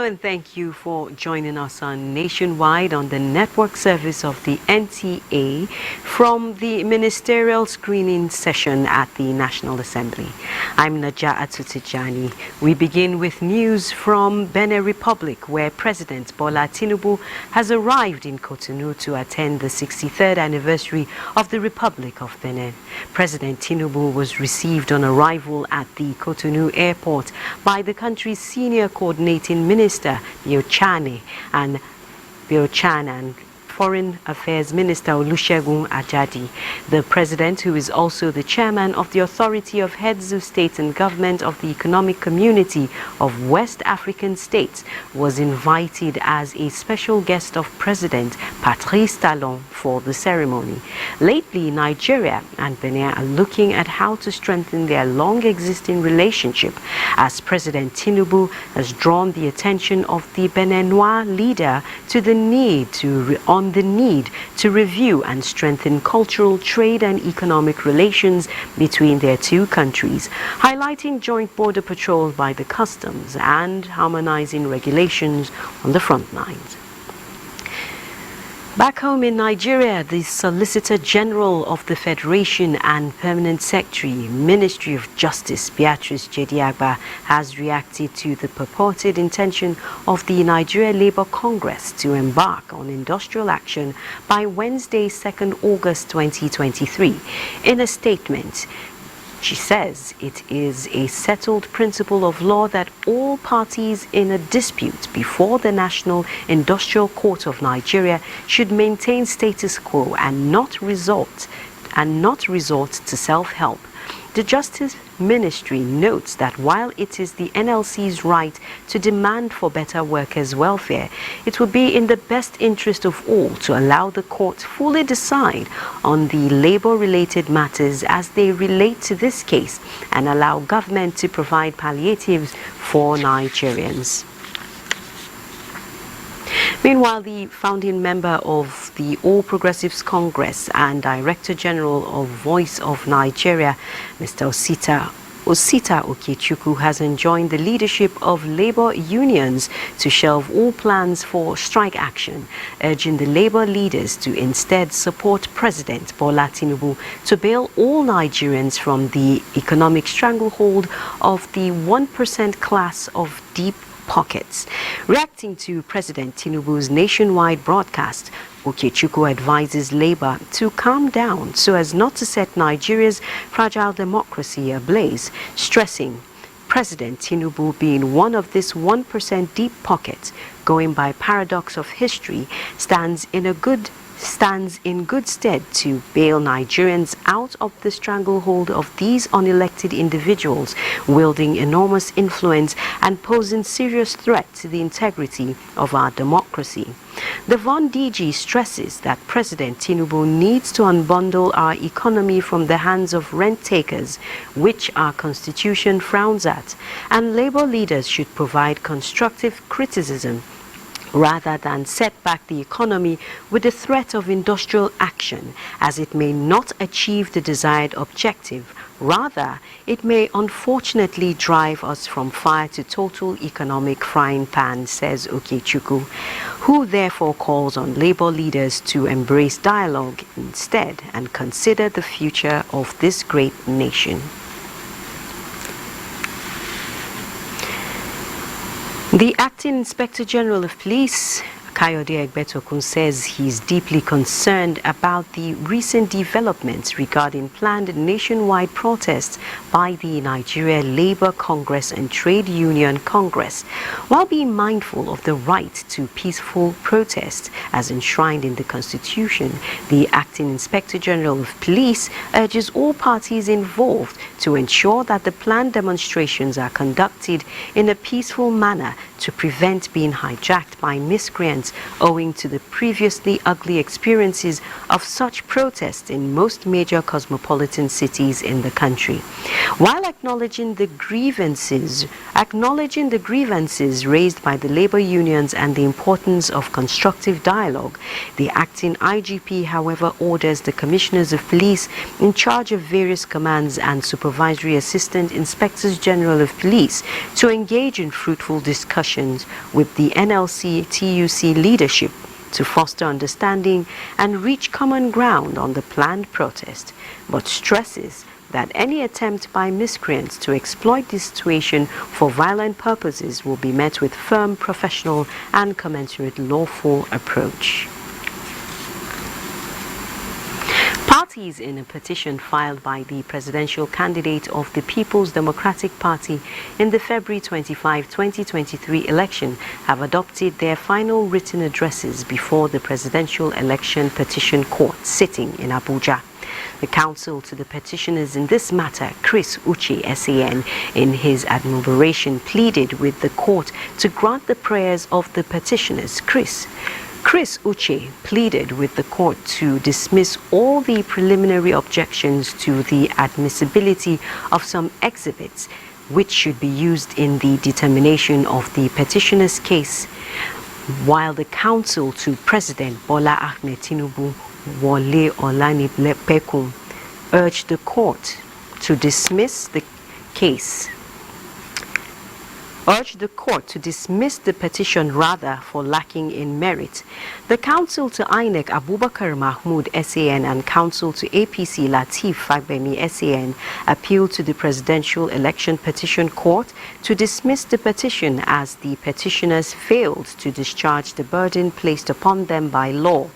and thank you for joining us on Nationwide on the network service of the NTA from the Ministerial screening session at the National Assembly. I'm Naja Atutijani. We begin with news from Benin Republic, where President Bola Tinubu has arrived in Cotonou to attend the 63rd anniversary of the Republic of Benin. President Tinubu was received on arrival at the Cotonou airport by the country's senior coordinating minister, Yola, and Foreign Affairs Minister Olusegun Ajadi. The president, who is also the chairman of the Authority of Heads of State and Government of the Economic Community of West African States, was invited as a special guest of President Patrice Talon for the ceremony. Lately, Nigeria and Benin are looking at how to strengthen their long-existing relationship, as President Tinubu has drawn the attention of the Beninois leader to the need to review and strengthen cultural, trade and economic relations between their two countries, highlighting joint border patrols by the customs and harmonizing regulations on the front lines. Back home in Nigeria, the Solicitor General of the Federation and Permanent Secretary, Ministry of Justice, Beatrice Jediagba, has reacted to the purported intention of the Nigeria Labour Congress to embark on industrial action by Wednesday, 2nd August 2023. In a statement, she says it is a settled principle of law that all parties in a dispute before the National Industrial Court of Nigeria should maintain status quo and not resort to self-help. The Justice Ministry notes that while it is the NLC's right to demand for better workers' welfare, it would be in the best interest of all to allow the court fully decide on the labor-related matters as they relate to this case and allow government to provide palliatives for Nigerians. Meanwhile, the founding member of the All Progressives Congress and Director General of Voice of Nigeria, Mr. Osita Okechukwu, has enjoined the leadership of labor unions to shelve all plans for strike action, urging the labor leaders to instead support President Bola Tinubu to bail all Nigerians from the economic stranglehold of the 1% class of deep pockets. Reacting to President Tinubu's nationwide broadcast, Okechukwu advises Labour to calm down so as not to set Nigeria's fragile democracy ablaze, stressing President Tinubu, being one of this 1% deep pockets, going by paradox of history, stands in good stead to bail Nigerians out of the stranglehold of these unelected individuals wielding enormous influence and posing serious threat to the integrity of our democracy. The Von DG stresses that President Tinubu needs to unbundle our economy from the hands of rent takers, which our constitution frowns at, and labor leaders should provide constructive criticism rather than set back the economy with the threat of industrial action, as it may not achieve the desired objective. Rather, it may unfortunately drive us from fire to total economic frying pan, says Okechukwu, who therefore calls on labor leaders to embrace dialogue instead and consider the future of this great nation. The Acting Inspector General of Police, Kayode Egbetokun, says he's deeply concerned about the recent developments regarding planned nationwide protests by the Nigeria Labour Congress and Trade Union Congress, while being mindful of the right to peaceful protest as enshrined in the Constitution. The Acting Inspector General of Police urges all parties involved to ensure that the planned demonstrations are conducted in a peaceful manner to prevent being hijacked by miscreants movements owing to the previously ugly experiences of such protests in most major cosmopolitan cities in the country. While acknowledging the grievances raised by the labor unions and the importance of constructive dialogue, the acting IGP, however, orders the commissioners of police in charge of various commands and supervisory assistant inspectors general of police to engage in fruitful discussions with the NLC-TUC leadership to foster understanding and reach common ground on the planned protest, but stresses that any attempt by miscreants to exploit this situation for violent purposes will be met with firm, professional and commensurate lawful approach. Parties in a petition filed by the presidential candidate of the People's Democratic Party in the February 25, 2023 election have adopted their final written addresses before the Presidential Election Petition Court sitting in Abuja. The counsel to the petitioners in this matter, Chris Uche, SAN, in his admiration pleaded with the court to grant the prayers of the petitioners. Chris Uche pleaded with the court to dismiss all the preliminary objections to the admissibility of some exhibits which should be used in the determination of the petitioner's case, while the counsel to President Bola Ahmed Tinubu, Wole Olanipekun, urged the court to dismiss the case. Urged the court to dismiss the petition rather for lacking in merit. The counsel to INEC Abubakar Mahmood SAN and counsel to APC Lateef Fagbemi SAN appealed to the Presidential Election Petition Court to dismiss the petition as the petitioners failed to discharge the burden placed upon them by law.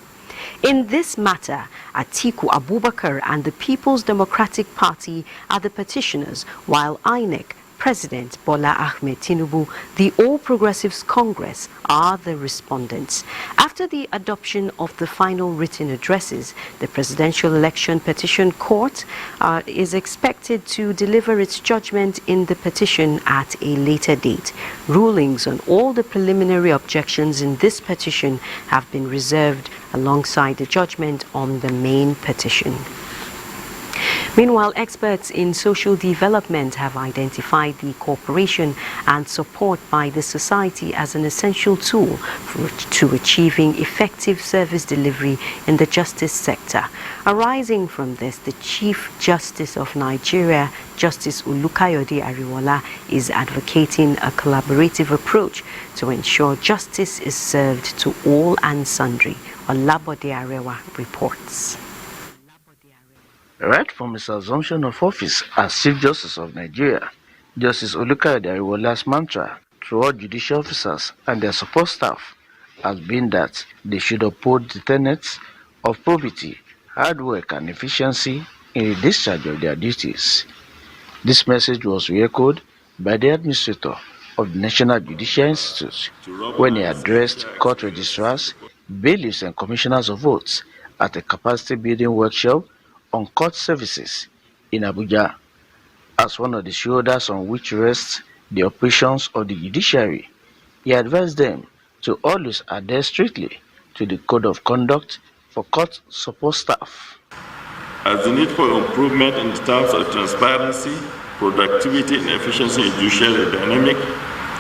In this matter, Atiku Abubakar and the People's Democratic Party are the petitioners, while INEC, President Bola Ahmed Tinubu, the All Progressives Congress are the respondents. After the adoption of the final written addresses, the Presidential Election Petition Court is expected to deliver its judgment in the petition at a later date. Rulings on all the preliminary objections in this petition have been reserved alongside the judgment on the main petition. Meanwhile, experts in social development have identified the cooperation and support by the society as an essential tool to achieving effective service delivery in the justice sector. Arising from this, the Chief Justice of Nigeria, Justice Olukayode Ariwola, is advocating a collaborative approach to ensure justice is served to all and sundry. Olabode Arewa reports. Right from his assumption of office as Chief Justice of Nigeria, Justice Olukayode Ariwola's mantra to all judicial officers and their support staff has been that they should uphold the tenets of probity, hard work and efficiency in the discharge of their duties. This message was re-echoed by the administrator of the National Judicial Institute when he addressed court registrars, bailiffs and commissioners of votes at a capacity building workshop on court services in Abuja. As one of the shoulders on which rests the operations of the judiciary, he advised them to always adhere strictly to the code of conduct for court support staff. As the need for improvement in terms of transparency, productivity and efficiency in judiciary dynamic,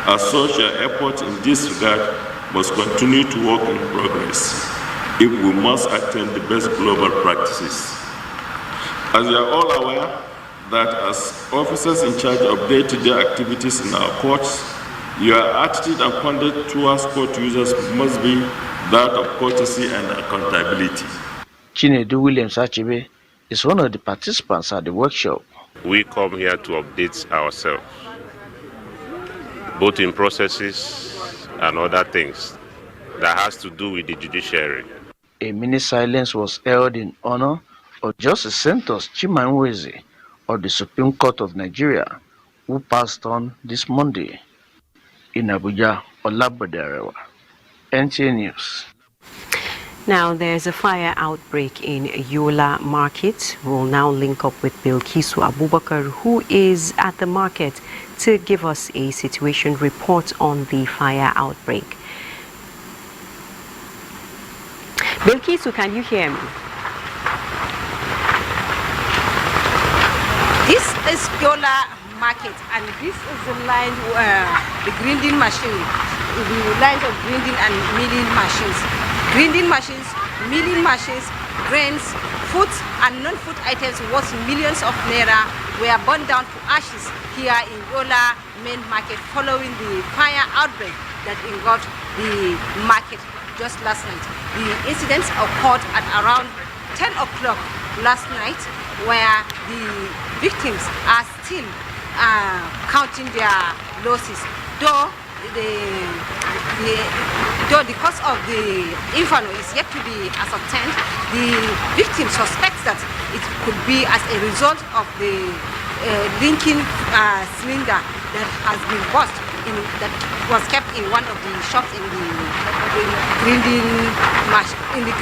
as such our efforts in this regard must continue to work in progress if we must attain the best global practices. As you are all aware that as officers in charge of day-to-day activities in our courts, your attitude and conduct towards court users must be that of courtesy and accountability. Chinedu Williams Achebe is one of the participants at the workshop. We come here to update ourselves, both in processes and other things that has to do with the judiciary. A mini silence was held in honor of Justice Santos Chimanweze of the Supreme Court of Nigeria, who passed on this Monday. In Abuja, Olabode Arewa, NTA News. Now, there's a fire outbreak in Yola market. We'll now link up with Bilkisu Abubakar, who is at the market, to give us a situation report on the fire outbreak. Bilkisu, can you hear me? This is Yola market, and this is the line where the grinding machine, the lines of grinding and milling machines. Grinding machines, milling machines, grains, food and non-food items worth millions of naira were burned down to ashes here in Yola main market following the fire outbreak that engulfed the market just last night. The incidents occurred at around 10 o'clock last night, where the victims are still counting their losses. Though the cause of the inferno is yet to be ascertained, the victim suspects that it could be as a result of the linking cylinder that has been burst that was kept in one of the shops in the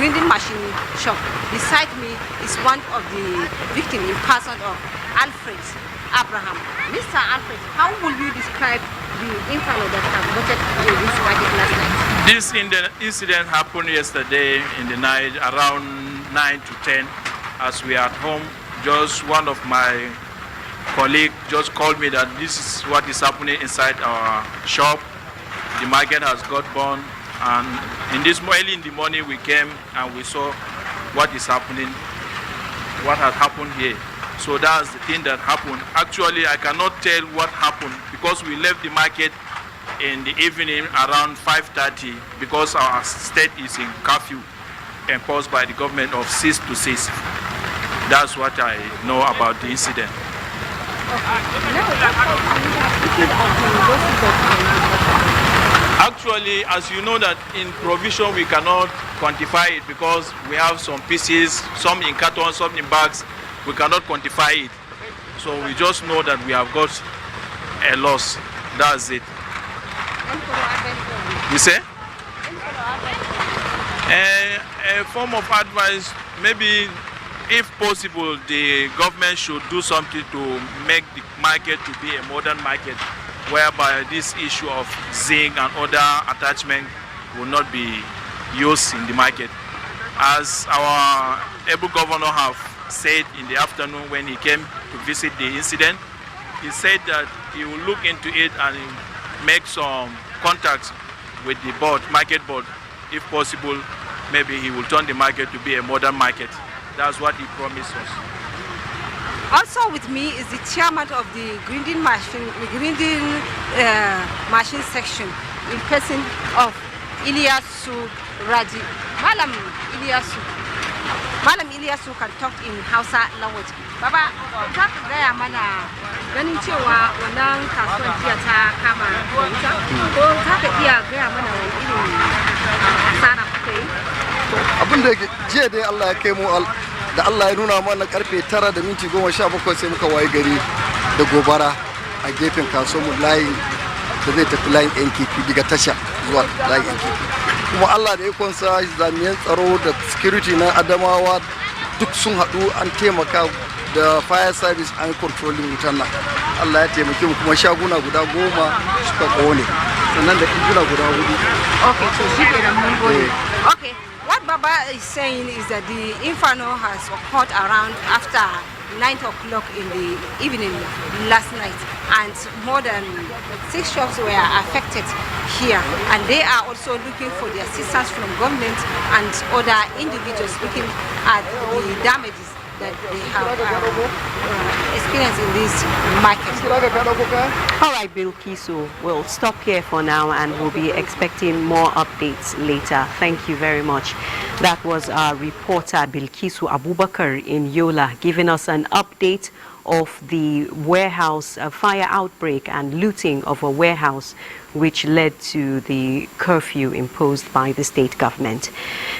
grinding machine shop. Beside me is one of the victims in person of Alfred Abraham. Mr. Alfred, how will you describe the inferno that has erupted in this market last night? This incident happened yesterday in the night around 9 to 10 as we are at home. Just one of my colleagues just called me that this is what is happening inside our shop. The market has got burned, and early in the morning we came and we saw what is happening, what had happened here. So that's the thing that happened. Actually, I cannot tell what happened because we left the market in the evening around 5:30 because our state is in curfew imposed by the government of 6 to 6. That's what I know about the incident. Actually, as you know that in provision we cannot quantify it because we have some pieces, some in cartons, some in bags. We cannot quantify it. So we just know that we have got a loss. That's it. You say? A form of advice, maybe if possible, the government should do something to make the market to be a modern market, whereby this issue of zinc and other attachment will not be used in the market. As our able governor have said in the afternoon when he came to visit the incident, he said that he will look into it and make some contacts with the board, market board. If possible, maybe he will turn the market to be a modern market. That's what he promised us. Also with me is the chairman of the grinding machine section, in person of Ilyasu Raji. Malam Ilyasu can talk in Hausa language. Baba, za ka gaya mana ganin cewa wannan kasuwar jiya ta kama wuta, ko za ka iya gaya mana wani irin asara kuka yi? Abin da jiya dai Allah ya kai mu da Allah ya nuna mana karfe 9:17 sai muka waye gari da gobara a gefen kasuwar mu layin da zai tafi layin NTP daga tasha zuwa layin NTP. Kuma Allah da ikonsa jami'an tsaro da security na Adamawa duk sun haɗu an taimaka da fire service an controlling wutan nan. Allah ya taimake mu kuma shaguna guda 10 suka kone sannan da injina guda 4. Okay, so shi kenan mun gode. Okay, what Baba is saying is that the inferno has occurred around after 9 o'clock in the evening last night, and more than 6 shops were affected here, and they are also looking for the assistance from government and other individuals looking at the damages that they have experienced in this market. All right, Bilkisu, we'll stop here for now and we'll be expecting more updates later. Thank you very much. That was our reporter Bilkisu Abubakar in Yola giving us an update of the warehouse fire outbreak and looting of a warehouse which led to the curfew imposed by the state government.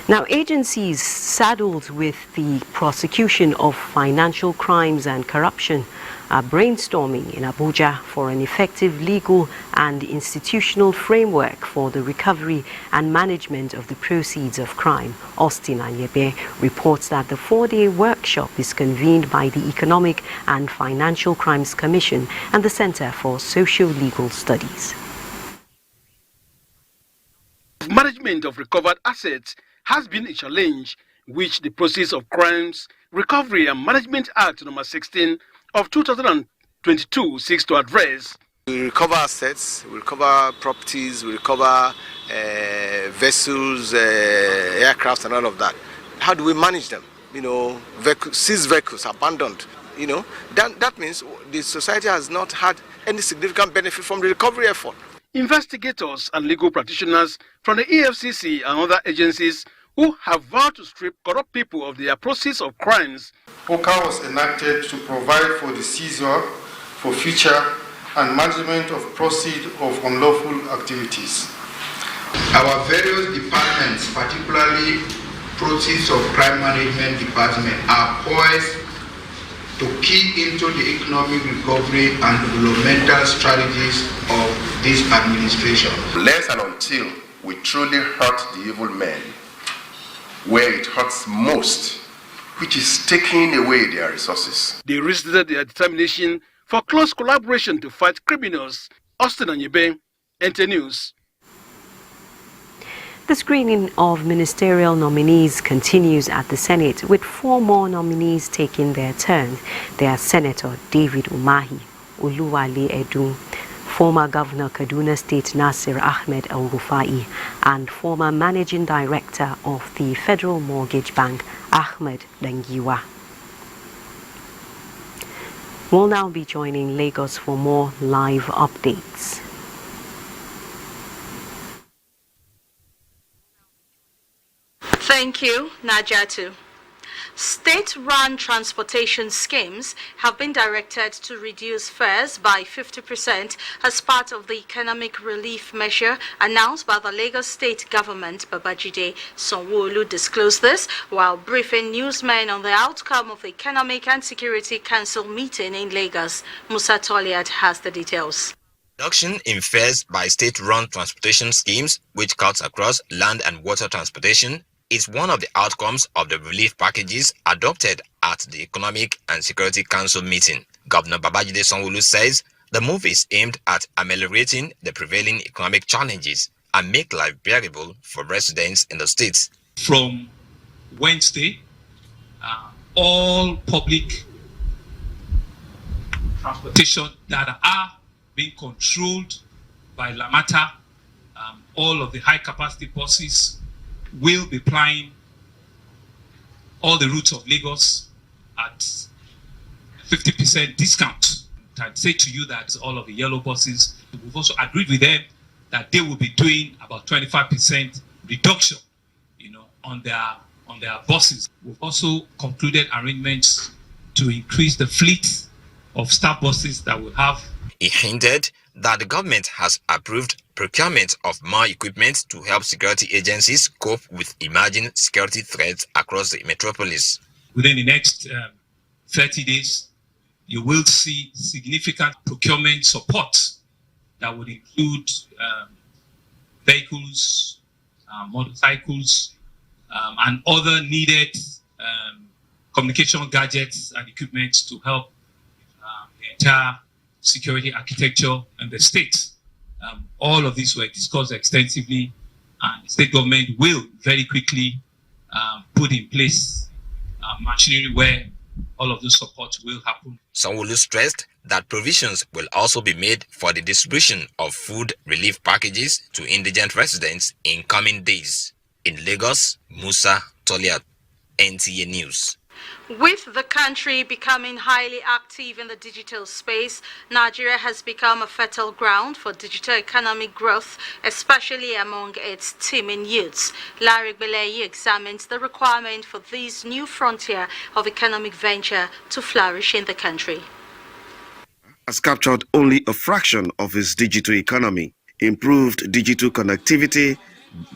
Now, agencies saddled with the prosecution of financial crimes and corruption are brainstorming in Abuja for an effective legal and institutional framework for the recovery and management of the proceeds of crime. Austin Anyebe reports that the 4-day workshop is convened by the Economic and Financial Crimes Commission and the Center for Socio-Legal Studies. Management of recovered assets has been a challenge which the Process of Crimes Recovery and Management Act No. 16 of 2022 seeks to address. We recover assets, we recover properties, we recover vessels, aircrafts and all of that. How do we manage them? Seized vehicles, abandoned. That means the society has not had any significant benefit from the recovery effort. Investigators and legal practitioners from the EFCC and other agencies who have vowed to strip corrupt people of their proceeds of crimes. POCA was enacted to provide for the seizure, for future and management of proceeds of unlawful activities. Our various departments, particularly Proceeds of Crime Management Department, are poised to key into the economic recovery and developmental strategies of this administration. Unless and until we truly hurt the evil men where it hurts most, which is taking away their resources. They reiterated their determination for close collaboration to fight criminals. Austin Anyebe, NTA News. The screening of ministerial nominees continues at the Senate, with 4 more nominees taking their turn. They are Senator David Umahi, Oluwale Edun, former Governor Kaduna State Nasir Ahmed El-Rufai, and former Managing Director of the Federal Mortgage Bank, Ahmed Dangiwa. We'll now be joining Lagos for more live updates. Thank you, Najatu. State-run transportation schemes have been directed to reduce fares by 50% as part of the economic relief measure announced by the Lagos State government. Babajide Sanwo-Olu disclosed this while briefing newsmen on the outcome of the Economic and Security Council meeting in Lagos. Musa Toliat has the details. Reduction in fares by state-run transportation schemes, which cuts across land and water transportation, is one of the outcomes of the relief packages adopted at the Economic and Security Council meeting. Governor Babajide Sanwo-Olu says the move is aimed at ameliorating the prevailing economic challenges and make life bearable for residents in the state. From Wednesday, all public transportation that are being controlled by Lamata, all of the high-capacity buses will be plying all the routes of Lagos at 50% discount. I'd say to you that all of the yellow buses, we've also agreed with them that they will be doing about 25% reduction, on their buses. We've also concluded arrangements to increase the fleet of staff buses that we have. He hinted that the government has approved procurement of more equipment to help security agencies cope with emerging security threats across the metropolis. Within the next 30 days, you will see significant procurement support that would include vehicles, motorcycles, and other needed communication gadgets and equipment to help the entire security architecture in the state. All of these were discussed extensively, and the state government will very quickly put in place machinery where all of the support will happen. Sanwo-Olu stressed that provisions will also be made for the distribution of food relief packages to indigent residents in coming days. In Lagos, Musa Toliat, NTA News. With the country becoming highly active in the digital space, Nigeria has become a fertile ground for digital economic growth, especially among its teeming youths. Larry Beleyi examines the requirement for this new frontier of economic venture to flourish in the country. Has captured only a fraction of its digital economy. Improved digital connectivity,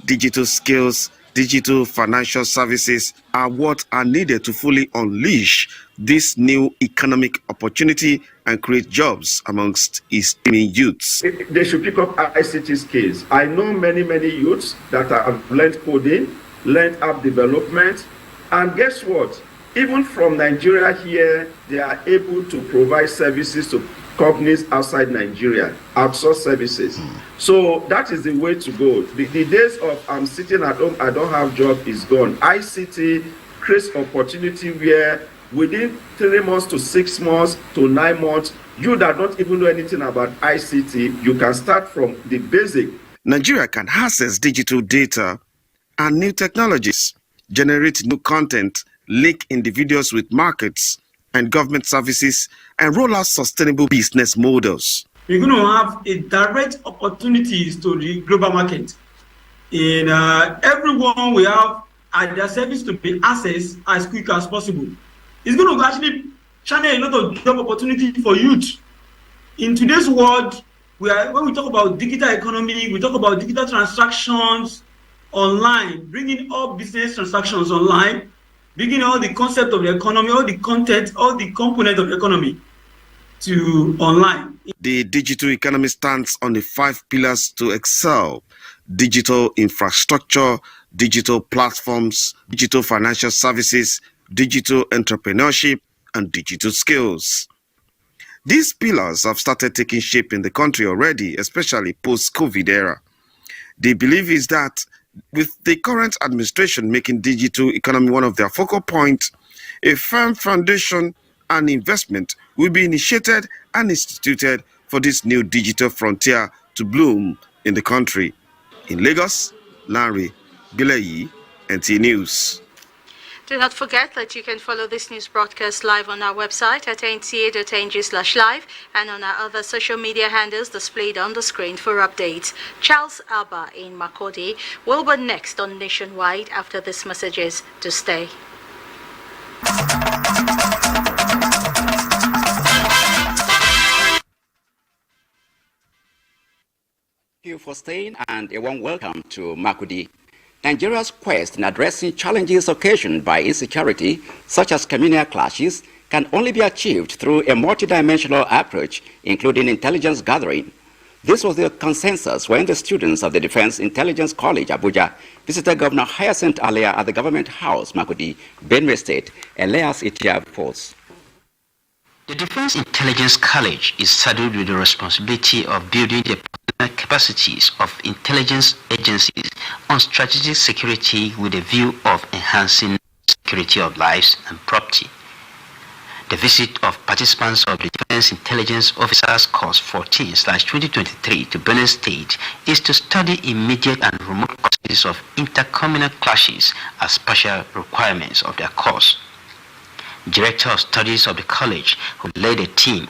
digital skills, digital financial services are what are needed to fully unleash this new economic opportunity and create jobs amongst its youths. They should pick up ICT skills. I know many youths that have learned coding, learned app development, and guess what? Even from Nigeria here, they are able to provide services to companies outside Nigeria, outsource services. So that is the way to go. The days of I'm sitting at home, I don't have job is gone. ICT creates opportunity where within 3 months to 6 months to 9 months, you that don't even know anything about ICT, you can start from the basic. Nigeria can access digital data and new technologies, generate new content, link individuals with markets and government services, and roll out sustainable business models. We're going to have a direct opportunities to the global market. In everyone we have at their service to be accessed as quick as possible. It's going to actually channel a lot of job opportunity for youth. In today's world, when we talk about digital economy, we talk about digital transactions online, bringing all business transactions online, bringing all the concept of the economy, all the content, all the component of the economy to online. The digital economy stands on the 5 pillars to excel: digital infrastructure, digital platforms, digital financial services, digital entrepreneurship, and digital skills. These pillars have started taking shape in the country already, especially post-COVID era. The belief is that with the current administration making digital economy one of their focal points, a firm foundation and investment will be initiated and instituted for this new digital frontier to bloom in the country. In Lagos, Larry Bilayi, NTA News. Do not forget that you can follow this news broadcast live on our website at nta.ng/live and on our other social media handles displayed on the screen for updates. Charles Alba in Makurdi will be next on Nationwide after these messages to stay. Thank you for staying and a warm welcome to Makurdi. Nigeria's quest in addressing challenges occasioned by insecurity, such as communal clashes, can only be achieved through a multidimensional approach, including intelligence gathering. This was the consensus when the students of the Defense Intelligence College, Abuja, visited Governor Hyacinth Alia at the Government House, Makurdi, Benin State, Elias Itia reports. The Defense Intelligence College is saddled with the responsibility of building the capacities of intelligence agencies on strategic security with a view of enhancing security of lives and property. The visit of participants of the Defense Intelligence Officers Course 14/2023 to Benin State is to study immediate and remote causes of intercommunal clashes as special requirements of their course. Director of Studies of the college, who led a team,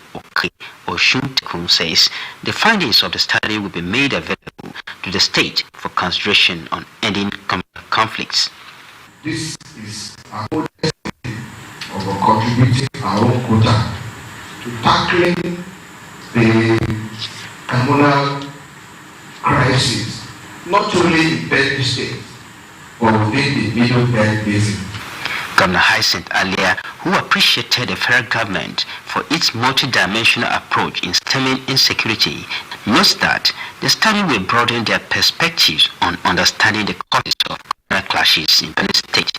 Oshuntekun, says the findings of the study will be made available to the state for consideration on ending conflicts. This is our own estimate of contributing our own quota to tackling the communal crisis, not only in Benin State, but within the Middle Belt Basin. Governor Hyacinth Alia, who appreciated the federal government for its multidimensional approach in stemming insecurity, notes that the study will broaden their perspectives on understanding the causes of communal clashes in Benin State.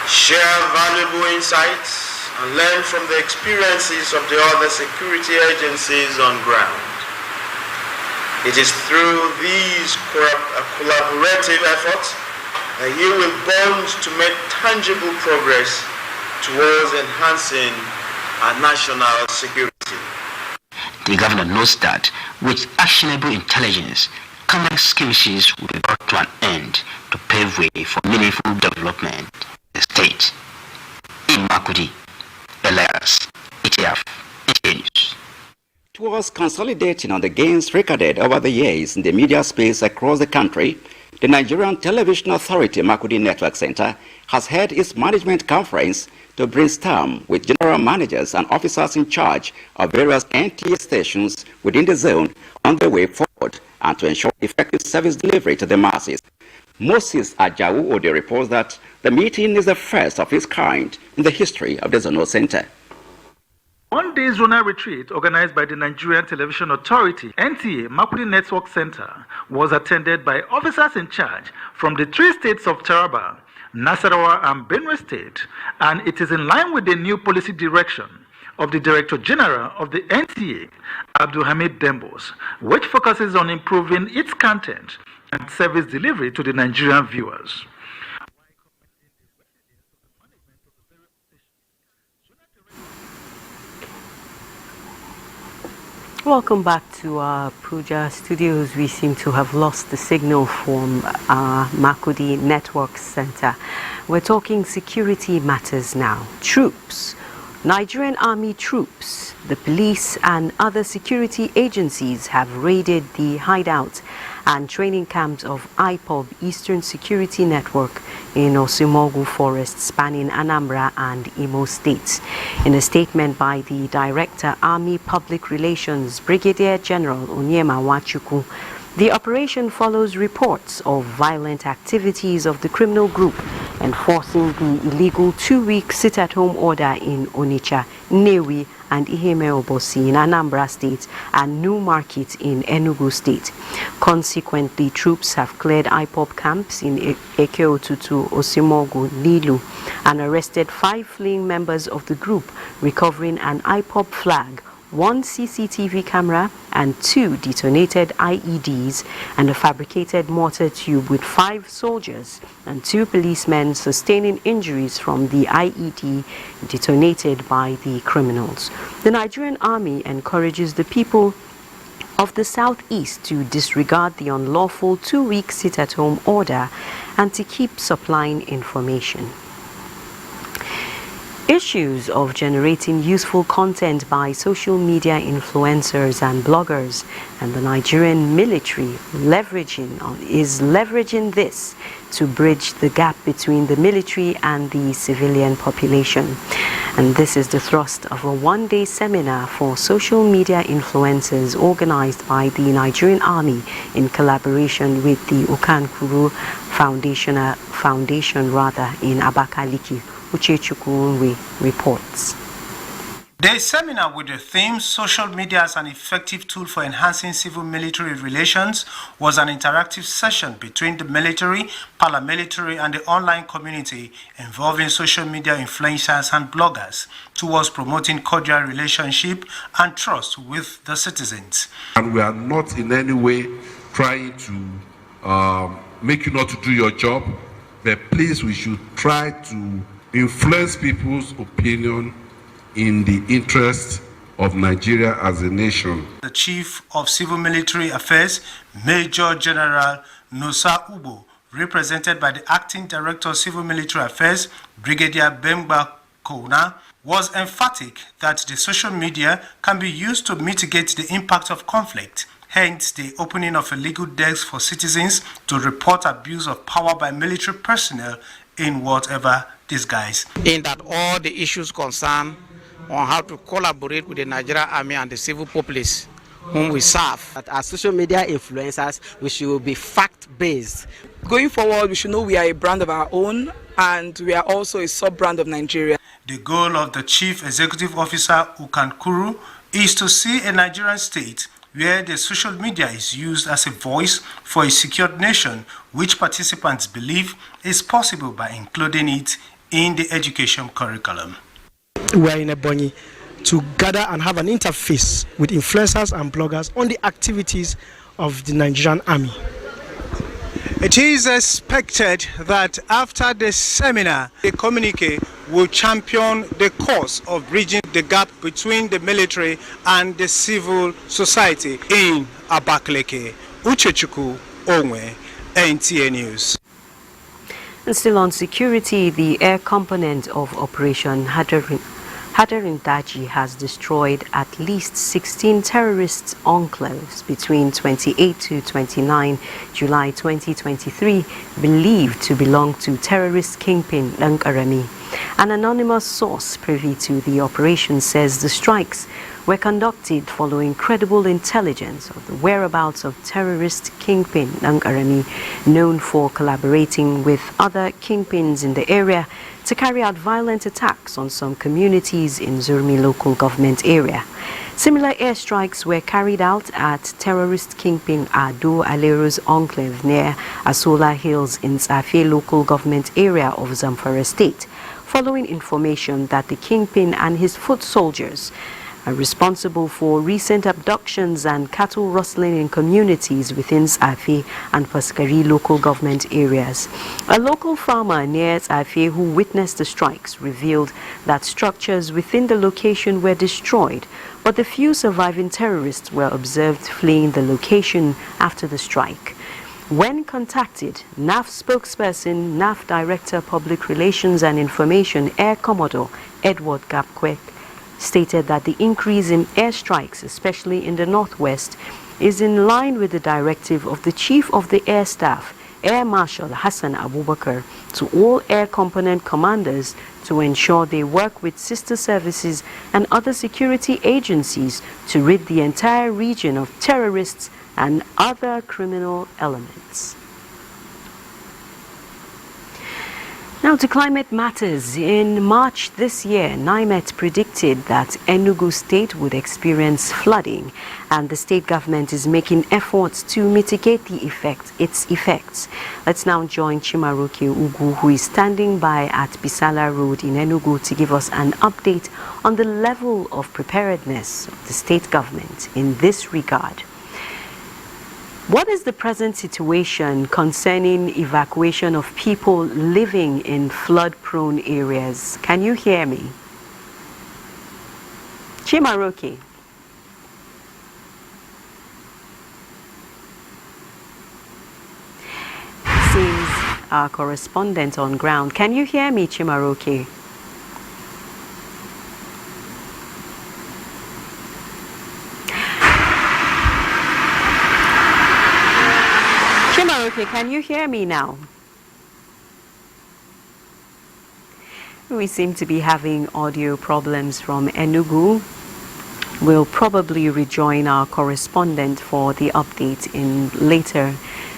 Share valuable insights and learn from the experiences of the other security agencies on ground. It is through these collaborative efforts that you will bond to make tangible progress towards enhancing our national security. The governor notes that with actionable intelligence, communal skirmishes will be brought to an end to pave way for meaningful development in the state. In Makurdi, Elias, ETF, NTA News. Towards consolidating on the gains recorded over the years in the media space across the country, the Nigerian Television Authority Makurdi Network Center has held its management conference to brainstorm with general managers and officers in charge of various NTA stations within the zone on the way forward and to ensure effective service delivery to the masses. Moses Ajawu Ode reports that the meeting is the first of its kind in the history of the Zonal Center. One-day zonal retreat organized by the Nigerian Television Authority, NTA, Makurdi Network Center, was attended by officers in charge from the 3 states of Taraba, Nasarawa and Benue State, and it is in line with the new policy direction of the Director General of the NTA, Abdulhamid Dembos, which focuses on improving its content and service delivery to the Nigerian viewers. Welcome back to our Abuja studios. We seem to have lost the signal from our Makurdi Network Center. We're talking security matters now. Troops, Nigerian Army troops, the police and other security agencies have raided the hideout and training camps of IPOB Eastern Security Network in Osimogu Forest spanning Anambra and Imo states. In a statement by the Director, Army Public Relations, Brigadier General Onyema Nwachukwu, the operation follows reports of violent activities of the criminal group enforcing the illegal 2-week sit-at-home order in Onitsha, Nnewi, and Iheme Obosi in Anambra State and New Market in Enugu State. Consequently, troops have cleared IPOB camps in Ekeotutu, Osimogu, Nilu, and arrested 5 fleeing members of the group, recovering an IPOB flag, 1 CCTV camera and 2 detonated IEDs and a fabricated mortar tube with 5 soldiers and 2 policemen sustaining injuries from the IED detonated by the criminals. The Nigerian Army encourages the people of the Southeast to disregard the unlawful 2-week sit-at-home order and to keep supplying information. Issues of generating useful content by social media influencers and bloggers, and the Nigerian military is leveraging this to bridge the gap between the military and the civilian population. And this is the thrust of a 1-day seminar for social media influencers organized by the Nigerian Army in collaboration with the Okankuru Foundation in Abakaliki. Uchechukwu reports. The seminar with the theme Social Media as an Effective Tool for Enhancing Civil-Military Relations was an interactive session between the military, paramilitary and the online community involving social media influencers and bloggers towards promoting cordial relationship and trust with the citizens. And we are not in any way trying to make you not to do your job, but please, we should try to influence people's opinion in the interest of Nigeria as a nation. The Chief of Civil Military Affairs, Major General Nosa Ubo, represented by the Acting Director of Civil Military Affairs, Brigadier Bemba Kouna, was emphatic that the social media can be used to mitigate the impact of conflict. Hence, the opening of a legal desk for citizens to report abuse of power by military personnel in whatever disguise. In that all the issues concerned on how to collaborate with the Nigerian Army and the civil populace whom we serve. That as social media influencers, we should be fact-based. Going forward, we should know we are a brand of our own and we are also a sub-brand of Nigeria. The goal of the Chief Executive Officer Okankuru is to see a Nigerian state where the social media is used as a voice for a secured nation, which participants believe is possible by including it in the education curriculum. We are in Ebonyi to gather and have an interface with influencers and bloggers on the activities of the Nigerian Army. It is expected that after the seminar, the communique will champion the cause of bridging the gap between the military and the civil society in Abakaliki. Uchechukwu Onwe, NTA News. And still on security, the air component of Operation Hadarindaji has destroyed at least 16 terrorist enclaves between 28 to 29 July 2023, believed to belong to terrorist kingpin Lankarami. An anonymous source privy to the operation says the strikes were conducted following credible intelligence of the whereabouts of terrorist kingpin Lankarami, known for collaborating with other kingpins in the area to carry out violent attacks on some communities in Zurmi local government area. Similar airstrikes were carried out at terrorist kingpin Ado Alero's enclave near Asola Hills in Safi local government area of Zamfara State. following information that the kingpin and his foot soldiers are responsible for recent abductions and cattle rustling in communities within Afe and Paskari local government areas. A local farmer near Afe who witnessed the strikes revealed that structures within the location were destroyed, but the few surviving terrorists were observed fleeing the location after the strike. When contacted, NAF spokesperson, NAF Director Public Relations and Information, Air Commodore Edward Gapkwek, stated that the increase in airstrikes, especially in the northwest, is in line with the directive of the Chief of the Air Staff, Air Marshal Hassan Abubakar, to all air component commanders to ensure they work with sister services and other security agencies to rid the entire region of terrorists and other criminal elements. Now to climate matters. In March this year, NIMET predicted that Enugu State would experience flooding, and the state government is making efforts to mitigate its effects. Let's now join Chimaroke Ugu, who is standing by at Bisala Road in Enugu, to give us an update on the level of preparedness of the state government in this regard. What is the present situation concerning evacuation of people living in flood-prone areas? Can you hear me? Chimaroke. Seems our correspondent on ground. Can you hear me, Chimaroke? Chimaroke, can you hear me now? We seem to be having audio problems from Enugu. We'll probably rejoin our correspondent for the update later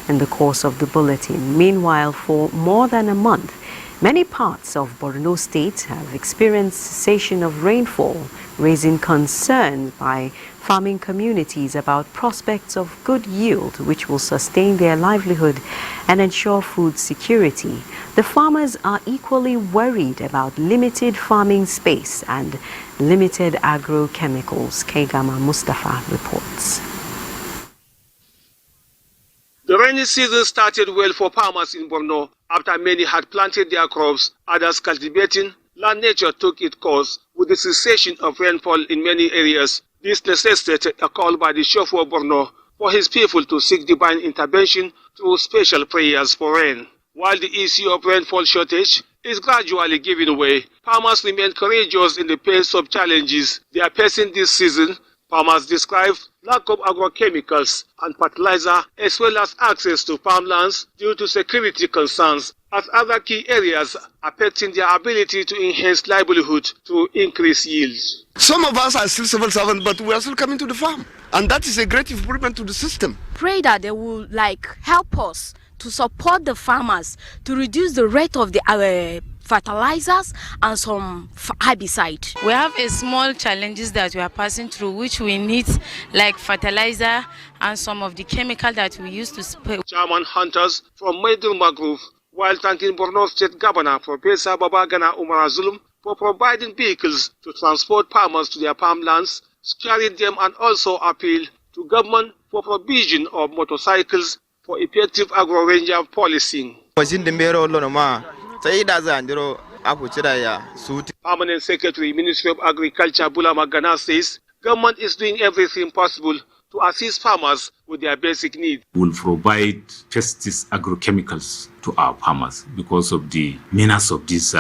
in the course of the bulletin. Meanwhile, for more than a month, many parts of Borno State have experienced cessation of rainfall, raising concern by farming communities about prospects of good yield which will sustain their livelihood and ensure food security. The farmers are equally worried about limited farming space and limited agrochemicals. Kegama Mustafa reports. The rainy season started well for farmers in Borno. After many had planted their crops, others cultivating, land nature took its course with the cessation of rainfall in many areas. This necessitated a call by the Chief of Borno for his people to seek divine intervention through special prayers for rain. While the issue of rainfall shortage is gradually giving way, farmers remain courageous in the face of challenges they are facing this season. Farmers describe lack of agrochemicals and fertilizer, as well as access to farmlands due to security concerns, as other key areas affecting their ability to enhance livelihood through increased yields. Some of us are still civil servants, but we are still coming to the farm. And that is a great improvement to the system. Pray that they will help us to support the farmers to reduce the rate of the fertilizers and some herbicide. We have a small challenges that we are passing through, which we need like fertilizer and some of the chemical that we use to spray. Chairman Hunters from Maidurma Group, while thanking Borno State Governor Professor Babagana Umar Zulum for providing vehicles to transport farmers to their farmlands, securing them, and also appeal to government for provision of motorcycles for effective agro-ranger policing. Permanent Secretary, Ministry of Agriculture, Bulama Gana says government is doing everything possible to assist farmers with their basic needs. We'll provide pesticides, agrochemicals to our farmers because of the menace of these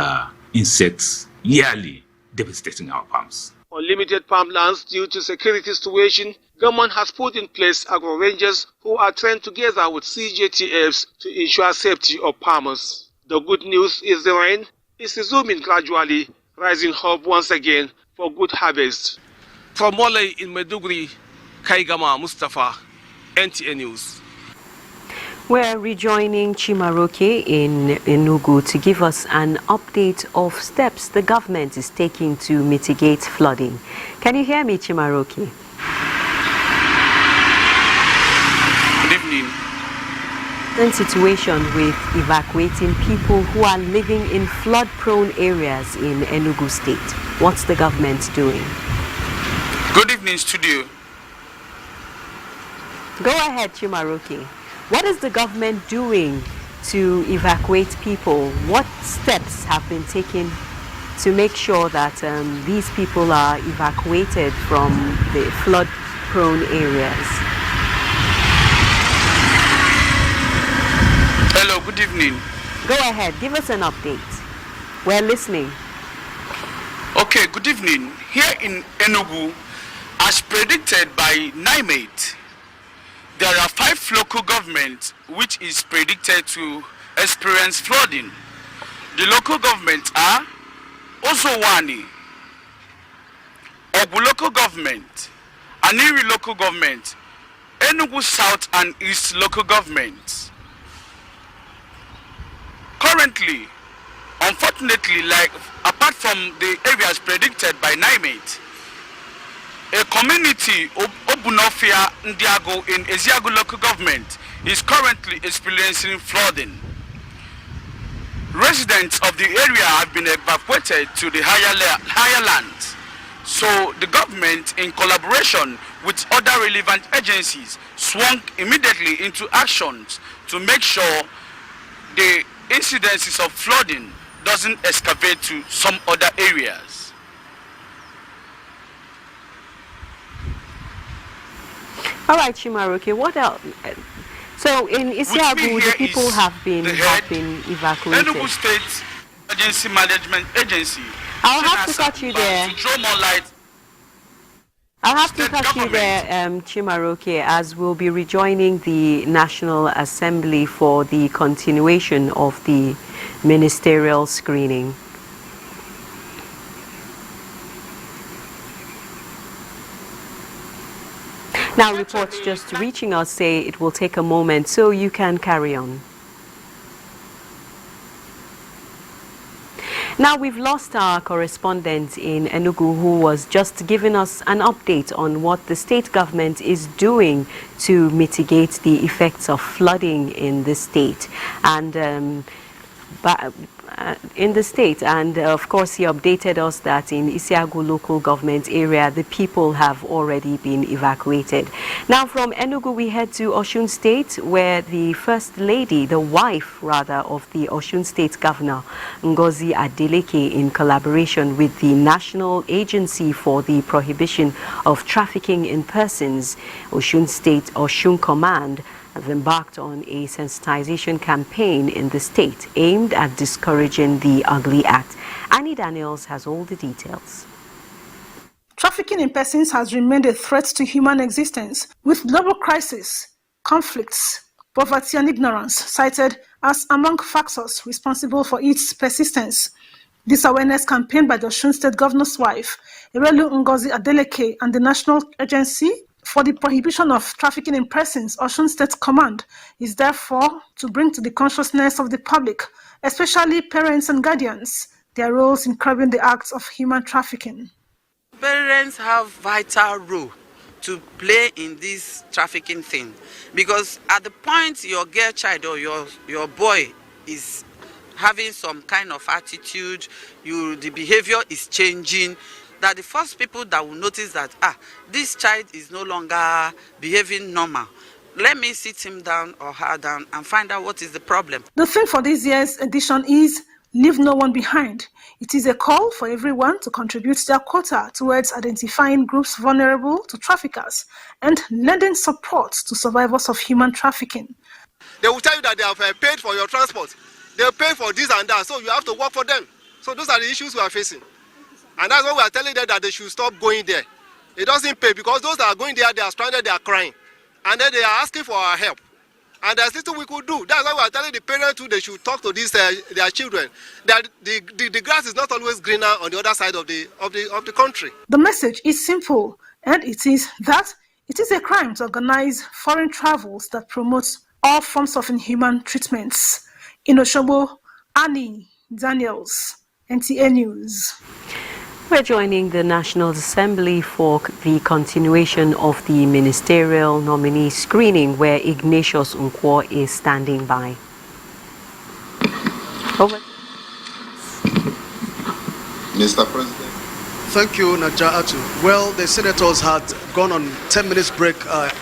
insects yearly devastating our farms. On limited farmlands due to security situation, government has put in place agro-rangers who are trained together with CJTFs to ensure safety of farmers. The good news is the rain is resuming gradually, raising hope once again for good harvest. From Mole in Maiduguri, Kaigama Mustafa, NTA News. We're rejoining Chimaroke in Enugu to give us an update of steps the government is taking to mitigate flooding. Can you hear me, Chimaroke? Good evening. situation with evacuating people who are living in flood-prone areas in Enugu State. What's the government doing? Good evening, studio. Go ahead, Chimaroke. What is the government doing to evacuate people? What steps have been taken to make sure that these people are evacuated from the flood-prone areas? Hello, good evening. Go ahead, give us an update. We're listening. Okay, good evening. Here in Enugu, as predicted by NIMET, there are 5 local governments which is predicted to experience flooding. The local governments are Osowani, Ogu local government, Aniri local government, Enugu South and East local governments. Currently, unfortunately, apart from the areas predicted by NIMET, a community, Obunofia Ndiago in Eziago local government, is currently experiencing flooding. Residents of the area have been evacuated to the higher lands. So the government, in collaboration with other relevant agencies, swung immediately into actions to make sure the incidences of flooding doesn't excavate to some other areas. All right, Chimaroke, what else? So in Isiagu, the people have been evacuated. Enugu State Emergency Management Agency. I'll have to cut you there. To throw more light. I'll have to cut you there, Chimaroke, as we'll be rejoining the National Assembly for the continuation of the ministerial screening. Now, reports just reaching us say it will take a moment, so you can carry on. Now, we've lost our correspondent in Enugu who was just giving us an update on what the state government is doing to mitigate the effects of flooding in the state. And of course he updated us that in Isiagu local government area the people have already been evacuated. Now from Enugu we head to Osun State, where the first lady, the wife rather, of the Osun State Governor Ngozi Adeleke, in collaboration with the National Agency for the Prohibition of Trafficking in Persons, Osun State Osun Command, have embarked on a sensitization campaign in the state aimed at discouraging the ugly act. Annie Daniels has all the details. Trafficking in persons has remained a threat to human existence, with global crisis, conflicts, poverty and ignorance cited as among factors responsible for its persistence. This awareness campaign by the Osun State Governor's wife, Erelu Ngozi Adeleke, and the National Agency for the Prohibition of Trafficking in Persons, Osun State Command, is therefore to bring to the consciousness of the public, especially parents and guardians, their roles in curbing the acts of human trafficking. Parents have vital role to play in this trafficking thing, because at the point your girl child or your boy is having some kind of attitude, the behavior is changing, that the first people that will notice that this child is no longer behaving normal, let me sit him down or her down and find out what is the problem. The theme for this year's edition is Leave No One Behind. It is a call for everyone to contribute their quota towards identifying groups vulnerable to traffickers and lending support to survivors of human trafficking. They will tell you that they have paid for your transport. They pay for this and that, so you have to work for them. So those are the issues we are facing. And that's why we are telling them that they should stop going there. It doesn't pay, because those that are going there, they are stranded, they are crying. And then they are asking for our help. And there's little we could do. That's why we are telling the parents too, they should talk to their children, that the grass is not always greener on the other side of the country. The message is simple, and it is that it is a crime to organize foreign travels that promotes all forms of inhuman treatments. In Oshobo, Annie Daniels, NTA News. We're joining the National Assembly for the continuation of the ministerial nominee screening, where Ignatius Nkwo is standing by. Over. Mr. President. Thank you, Naja'atu. Well, the senators had gone on 10 minutes break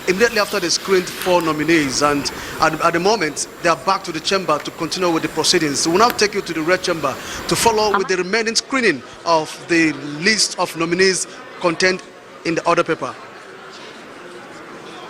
immediately after they screened 4 nominees, and at the moment they are back to the chamber to continue with the proceedings. We'll now take you to the red chamber to follow with the remaining screening of the list of nominees contained in the order paper.